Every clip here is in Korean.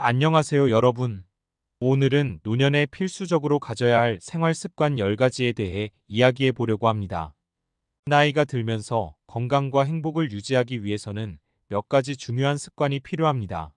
안녕하세요, 여러분. 오늘은 노년에 필수적으로 가져야 할 생활 습관 10가지에 대해 이야기해 보려고 합니다. 나이가 들면서 건강과 행복을 유지하기 위해서는 몇 가지 중요한 습관이 필요합니다.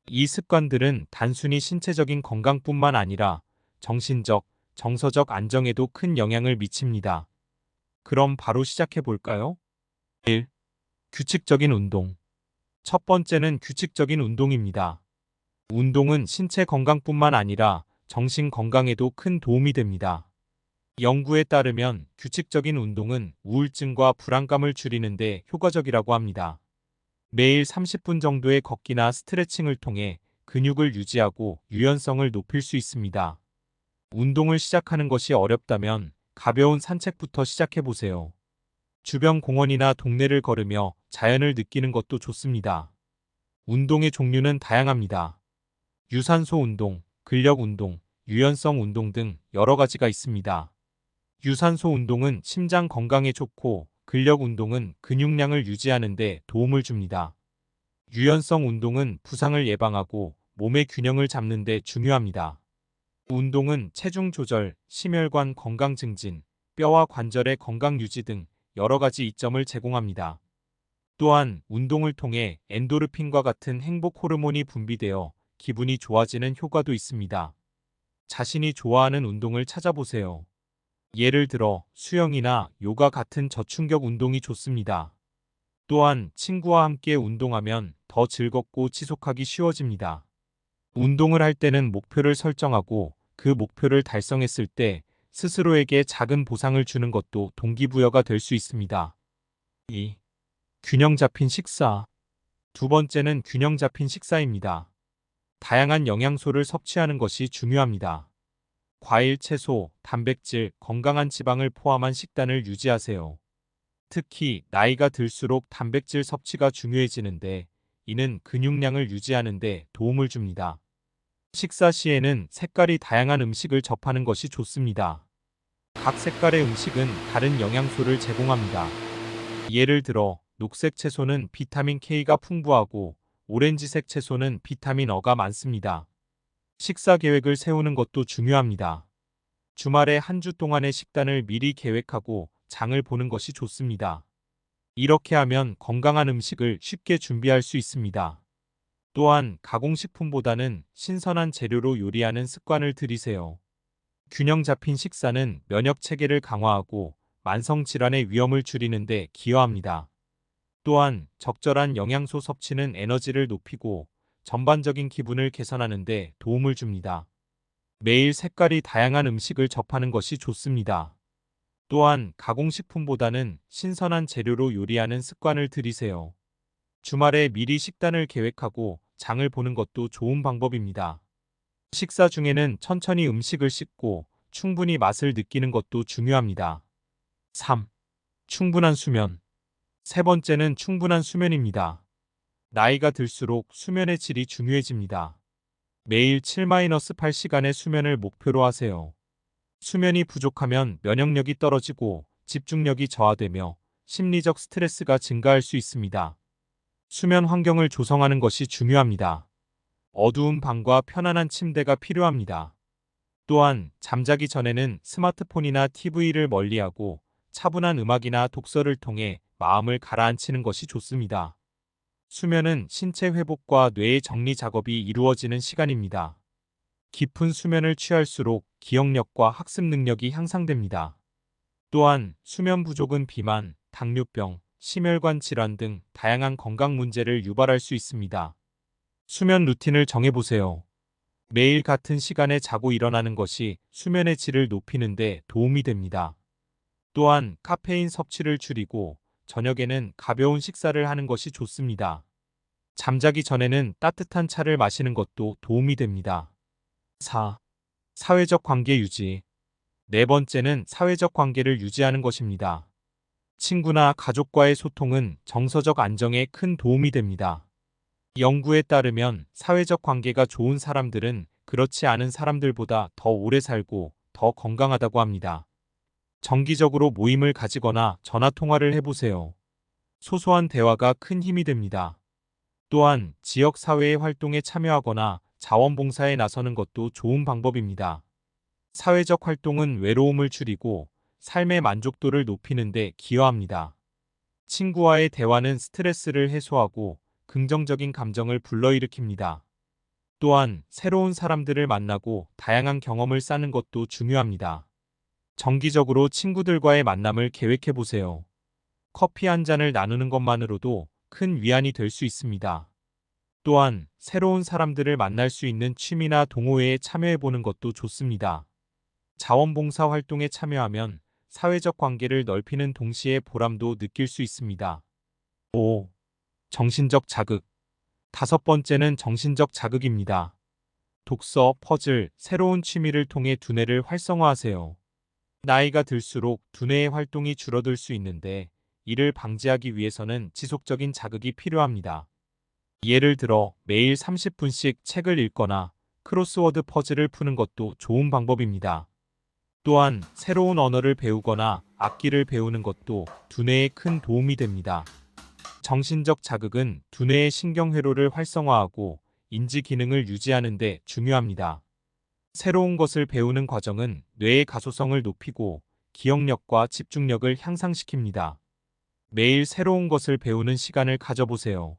이 습관들은 단순히 신체적인 건강뿐만 아니라 정신적, 정서적 안정에도 큰 영향을 미칩니다. 그럼 바로 시작해 볼까요? 1. 규칙적인 운동. 첫 번째는 규칙적인 운동입니다. 운동은 신체 건강뿐만 아니라 정신 건강에도 큰 도움이 됩니다. 연구에 따르면 규칙적인 운동은 우울증과 불안감을 줄이는 데 효과적이라고 합니다. 매일 30분 정도의 걷기나 스트레칭을 통해 근육을 유지하고 유연성을 높일 수 있습니다. 운동을 시작하는 것이 어렵다면 가벼운 산책부터 시작해 보세요. 주변 공원이나 동네를 걸으며 자연을 느끼는 것도 좋습니다. 운동의 종류는 다양합니다. 유산소 운동, 근력 운동, 유연성 운동 등 여러 가지가 있습니다. 유산소 운동은 심장 건강에 좋고 근력 운동은 근육량을 유지하는 데 도움을 줍니다. 유연성 운동은 부상을 예방하고 몸의 균형을 잡는 데 중요합니다. 운동은 체중 조절, 심혈관 건강 증진, 뼈와 관절의 건강 유지 등 여러 가지 이점을 제공합니다. 또한 운동을 통해 엔도르핀과 같은 행복 호르몬이 분비되어 기분이 좋아지는 효과도 있습니다. 자신이 좋아하는 운동을 찾아보세요. 예를 들어 수영이나 요가 같은 저충격 운동이 좋습니다. 또한 친구와 함께 운동하면 더 즐겁고 지속하기 쉬워집니다. 운동을 할 때는 목표를 설정하고 그 목표를 달성했을 때 스스로에게 작은 보상을 주는 것도 동기부여가 될 수 있습니다. 2. 균형 잡힌 식사. 두 번째는 균형 잡힌 식사입니다. 다양한 영양소를 섭취하는 것이 중요합니다. 과일, 채소, 단백질, 건강한 지방을 포함한 식단을 유지하세요. 특히 나이가 들수록 단백질 섭취가 중요해지는데 이는 근육량을 유지하는 데 도움을 줍니다. 식사 시에는 색깔이 다양한 음식을 접하는 것이 좋습니다. 각 색깔의 음식은 다른 영양소를 제공합니다. 예를 들어 녹색 채소는 비타민 K가 풍부하고 오렌지색 채소는 비타민 어가 많습니다. 식사 계획을 세우는 것도 중요합니다. 주말에 한 주 동안의 식단을 미리 계획하고 장을 보는 것이 좋습니다. 이렇게 하면 건강한 음식을 쉽게 준비할 수 있습니다. 또한 가공식품보다는 신선한 재료로 요리하는 습관을 들이세요. 균형 잡힌 식사는 면역 체계를 강화하고 만성 질환의 위험을 줄이는 데 기여합니다. 또한 적절한 영양소 섭취는 에너지를 높이고 전반적인 기분을 개선하는 데 도움을 줍니다. 매일 색깔이 다양한 음식을 접하는 것이 좋습니다. 또한 가공식품보다는 신선한 재료로 요리하는 습관을 들이세요. 주말에 미리 식단을 계획하고 장을 보는 것도 좋은 방법입니다. 식사 중에는 천천히 음식을 씹고 충분히 맛을 느끼는 것도 중요합니다. 3. 충분한 수면. 세 번째는 충분한 수면입니다. 나이가 들수록 수면의 질이 중요해집니다. 매일 7-8시간의 수면을 목표로 하세요. 수면이 부족하면 면역력이 떨어지고 집중력이 저하되며 심리적 스트레스가 증가할 수 있습니다. 수면 환경을 조성하는 것이 중요합니다. 어두운 방과 편안한 침대가 필요합니다. 또한 잠자기 전에는 스마트폰이나 TV를 멀리하고 차분한 음악이나 독서를 통해 마음을 가라앉히는 것이 좋습니다. 수면은 신체 회복과 뇌의 정리 작업이 이루어지는 시간입니다. 깊은 수면을 취할수록 기억력과 학습 능력이 향상됩니다. 또한 수면 부족은 비만, 당뇨병, 심혈관 질환 등 다양한 건강 문제를 유발할 수 있습니다. 수면 루틴을 정해보세요. 매일 같은 시간에 자고 일어나는 것이 수면의 질을 높이는 데 도움이 됩니다. 또한 카페인 섭취를 줄이고 저녁에는 가벼운 식사를 하는 것이 좋습니다. 잠자기 전에는 따뜻한 차를 마시는 것도 도움이 됩니다. 4. 사회적 관계 유지. 네 번째는 사회적 관계를 유지하는 것입니다. 친구나 가족과의 소통은 정서적 안정에 큰 도움이 됩니다. 연구에 따르면 사회적 관계가 좋은 사람들은 그렇지 않은 사람들보다 더 오래 살고 더 건강하다고 합니다. 정기적으로 모임을 가지거나 전화 통화를 해보세요. 소소한 대화가 큰 힘이 됩니다. 또한 지역 사회의 활동에 참여하거나 자원봉사에 나서는 것도 좋은 방법입니다. 사회적 활동은 외로움을 줄이고 삶의 만족도를 높이는 데 기여합니다. 친구와의 대화는 스트레스를 해소하고 긍정적인 감정을 불러일으킵니다. 또한 새로운 사람들을 만나고 다양한 경험을 쌓는 것도 중요합니다. 정기적으로 친구들과의 만남을 계획해 보세요. 커피 한 잔을 나누는 것만으로도 큰 위안이 될 수 있습니다. 또한 새로운 사람들을 만날 수 있는 취미나 동호회에 참여해 보는 것도 좋습니다. 자원봉사 활동에 참여하면 사회적 관계를 넓히는 동시에 보람도 느낄 수 있습니다. 5. 정신적 자극. 다섯 번째는 정신적 자극입니다. 독서, 퍼즐, 새로운 취미를 통해 두뇌를 활성화하세요. 나이가 들수록 두뇌의 활동이 줄어들 수 있는데 이를 방지하기 위해서는 지속적인 자극이 필요합니다. 예를 들어 매일 30분씩 책을 읽거나 크로스워드 퍼즐을 푸는 것도 좋은 방법입니다. 또한 새로운 언어를 배우거나 악기를 배우는 것도 두뇌에 큰 도움이 됩니다. 정신적 자극은 두뇌의 신경회로를 활성화하고 인지 기능을 유지하는 데 중요합니다. 새로운 것을 배우는 과정은 뇌의 가소성을 높이고 기억력과 집중력을 향상시킵니다. 매일 새로운 것을 배우는 시간을 가져보세요.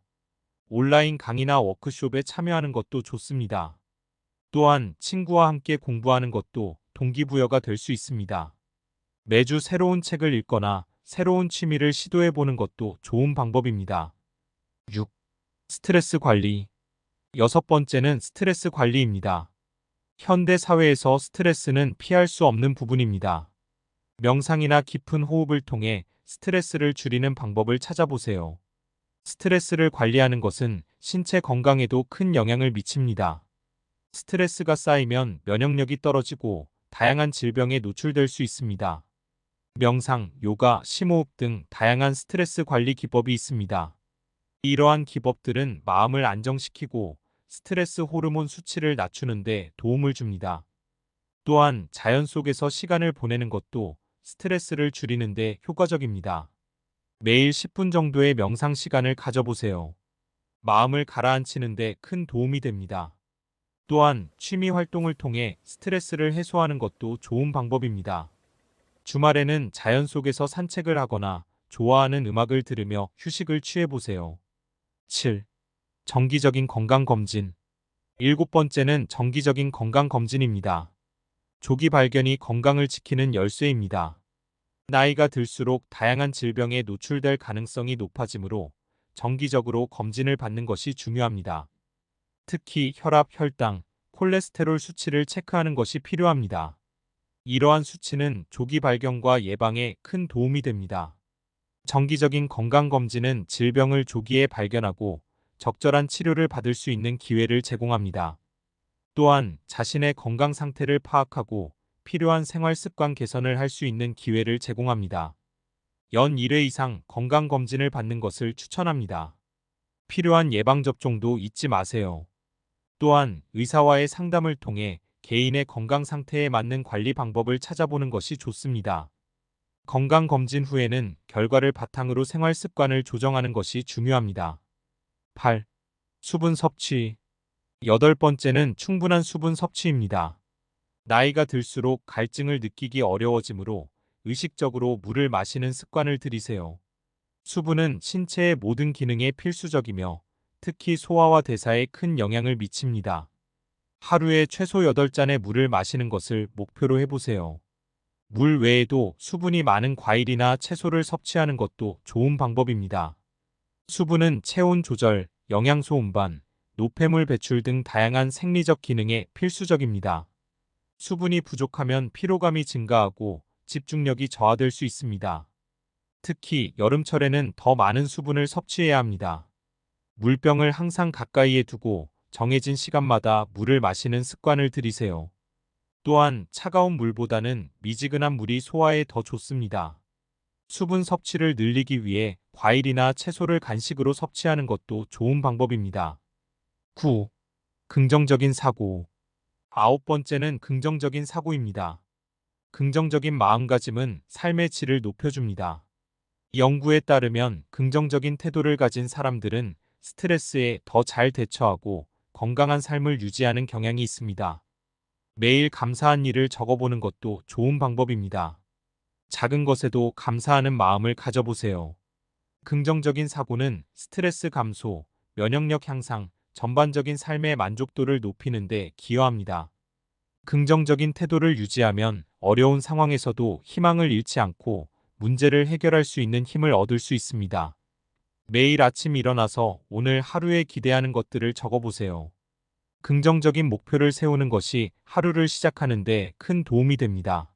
온라인 강의나 워크숍에 참여하는 것도 좋습니다. 또한 친구와 함께 공부하는 것도 동기부여가 될 수 있습니다. 매주 새로운 책을 읽거나 새로운 취미를 시도해 보는 것도 좋은 방법입니다. 6. 스트레스 관리. 여섯 번째는 스트레스 관리입니다. 현대 사회에서 스트레스는 피할 수 없는 부분입니다. 명상이나 깊은 호흡을 통해 스트레스를 줄이는 방법을 찾아보세요. 스트레스를 관리하는 것은 신체 건강에도 큰 영향을 미칩니다. 스트레스가 쌓이면 면역력이 떨어지고 다양한 질병에 노출될 수 있습니다. 명상, 요가, 심호흡 등 다양한 스트레스 관리 기법이 있습니다. 이러한 기법들은 마음을 안정시키고 스트레스 호르몬 수치를 낮추는 데 도움을 줍니다. 또한 자연 속에서 시간을 보내는 것도 스트레스를 줄이는 데 효과적입니다. 매일 10분 정도의 명상 시간을 가져보세요. 마음을 가라앉히는 데 큰 도움이 됩니다. 또한 취미 활동을 통해 스트레스를 해소하는 것도 좋은 방법입니다. 주말에는 자연 속에서 산책을 하거나 좋아하는 음악을 들으며 휴식을 취해보세요. 7. 정기적인 건강검진. 일곱 번째는 정기적인 건강검진입니다. 조기 발견이 건강을 지키는 열쇠입니다. 나이가 들수록 다양한 질병에 노출될 가능성이 높아지므로 정기적으로 검진을 받는 것이 중요합니다. 특히 혈압, 혈당, 콜레스테롤 수치를 체크하는 것이 필요합니다. 이러한 수치는 조기 발견과 예방에 큰 도움이 됩니다. 정기적인 건강검진은 질병을 조기에 발견하고 적절한 치료를 받을 수 있는 기회를 제공합니다. 또한 자신의 건강 상태를 파악하고 필요한 생활 습관 개선을 할 수 있는 기회를 제공합니다. 연 1회 이상 건강검진을 받는 것을 추천합니다. 필요한 예방접종도 잊지 마세요. 또한 의사와의 상담을 통해 개인의 건강 상태에 맞는 관리 방법을 찾아보는 것이 좋습니다. 건강검진 후에는 결과를 바탕으로 생활 습관을 조정하는 것이 중요합니다. 8. 수분 섭취. 여덟 번째는 충분한 수분 섭취입니다. 나이가 들수록 갈증을 느끼기 어려워지므로 의식적으로 물을 마시는 습관을 들이세요. 수분은 신체의 모든 기능에 필수적이며 특히 소화와 대사에 큰 영향을 미칩니다. 하루에 최소 8잔의 물을 마시는 것을 목표로 해보세요. 물 외에도 수분이 많은 과일이나 채소를 섭취하는 것도 좋은 방법입니다. 수분은 체온 조절, 영양소 운반, 노폐물 배출 등 다양한 생리적 기능에 필수적입니다. 수분이 부족하면 피로감이 증가하고 집중력이 저하될 수 있습니다. 특히 여름철에는 더 많은 수분을 섭취해야 합니다. 물병을 항상 가까이에 두고 정해진 시간마다 물을 마시는 습관을 들이세요. 또한 차가운 물보다는 미지근한 물이 소화에 더 좋습니다. 수분 섭취를 늘리기 위해 과일이나 채소를 간식으로 섭취하는 것도 좋은 방법입니다. 9. 긍정적인 사고. 아홉 번째는 긍정적인 사고입니다. 긍정적인 마음가짐은 삶의 질을 높여줍니다. 연구에 따르면 긍정적인 태도를 가진 사람들은 스트레스에 더 잘 대처하고 건강한 삶을 유지하는 경향이 있습니다. 매일 감사한 일을 적어보는 것도 좋은 방법입니다. 작은 것에도 감사하는 마음을 가져보세요. 긍정적인 사고는 스트레스 감소, 면역력 향상, 전반적인 삶의 만족도를 높이는 데 기여합니다. 긍정적인 태도를 유지하면 어려운 상황에서도 희망을 잃지 않고 문제를 해결할 수 있는 힘을 얻을 수 있습니다. 매일 아침 일어나서 오늘 하루에 기대하는 것들을 적어보세요. 긍정적인 목표를 세우는 것이 하루를 시작하는 데 큰 도움이 됩니다.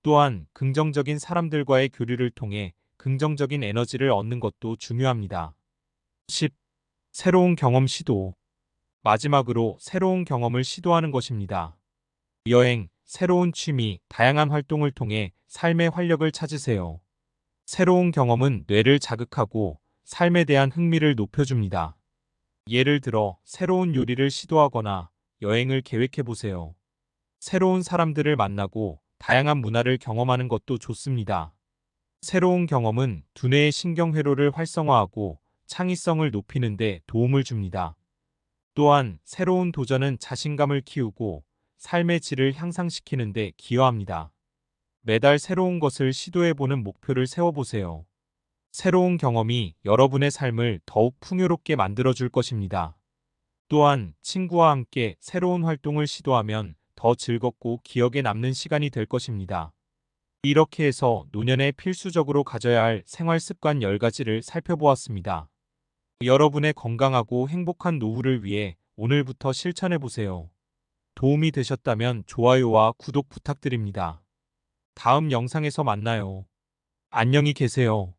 또한 긍정적인 사람들과의 교류를 통해 긍정적인 에너지를 얻는 것도 중요합니다. 10. 새로운 경험 시도. 마지막으로 새로운 경험을 시도하는 것입니다. 여행, 새로운 취미, 다양한 활동을 통해 삶의 활력을 찾으세요. 새로운 경험은 뇌를 자극하고 삶에 대한 흥미를 높여줍니다. 예를 들어 새로운 요리를 시도하거나 여행을 계획해 보세요. 새로운 사람들을 만나고 다양한 문화를 경험하는 것도 좋습니다. 새로운 경험은 두뇌의 신경회로를 활성화하고 창의성을 높이는 데 도움을 줍니다. 또한 새로운 도전은 자신감을 키우고 삶의 질을 향상시키는 데 기여합니다. 매달 새로운 것을 시도해보는 목표를 세워보세요. 새로운 경험이 여러분의 삶을 더욱 풍요롭게 만들어줄 것입니다. 또한 친구와 함께 새로운 활동을 시도하면 더 즐겁고 기억에 남는 시간이 될 것입니다. 이렇게 해서 노년에 필수적으로 가져야 할 생활 습관 10가지를 살펴보았습니다. 여러분의 건강하고 행복한 노후를 위해 오늘부터 실천해보세요. 도움이 되셨다면 좋아요와 구독 부탁드립니다. 다음 영상에서 만나요. 안녕히 계세요.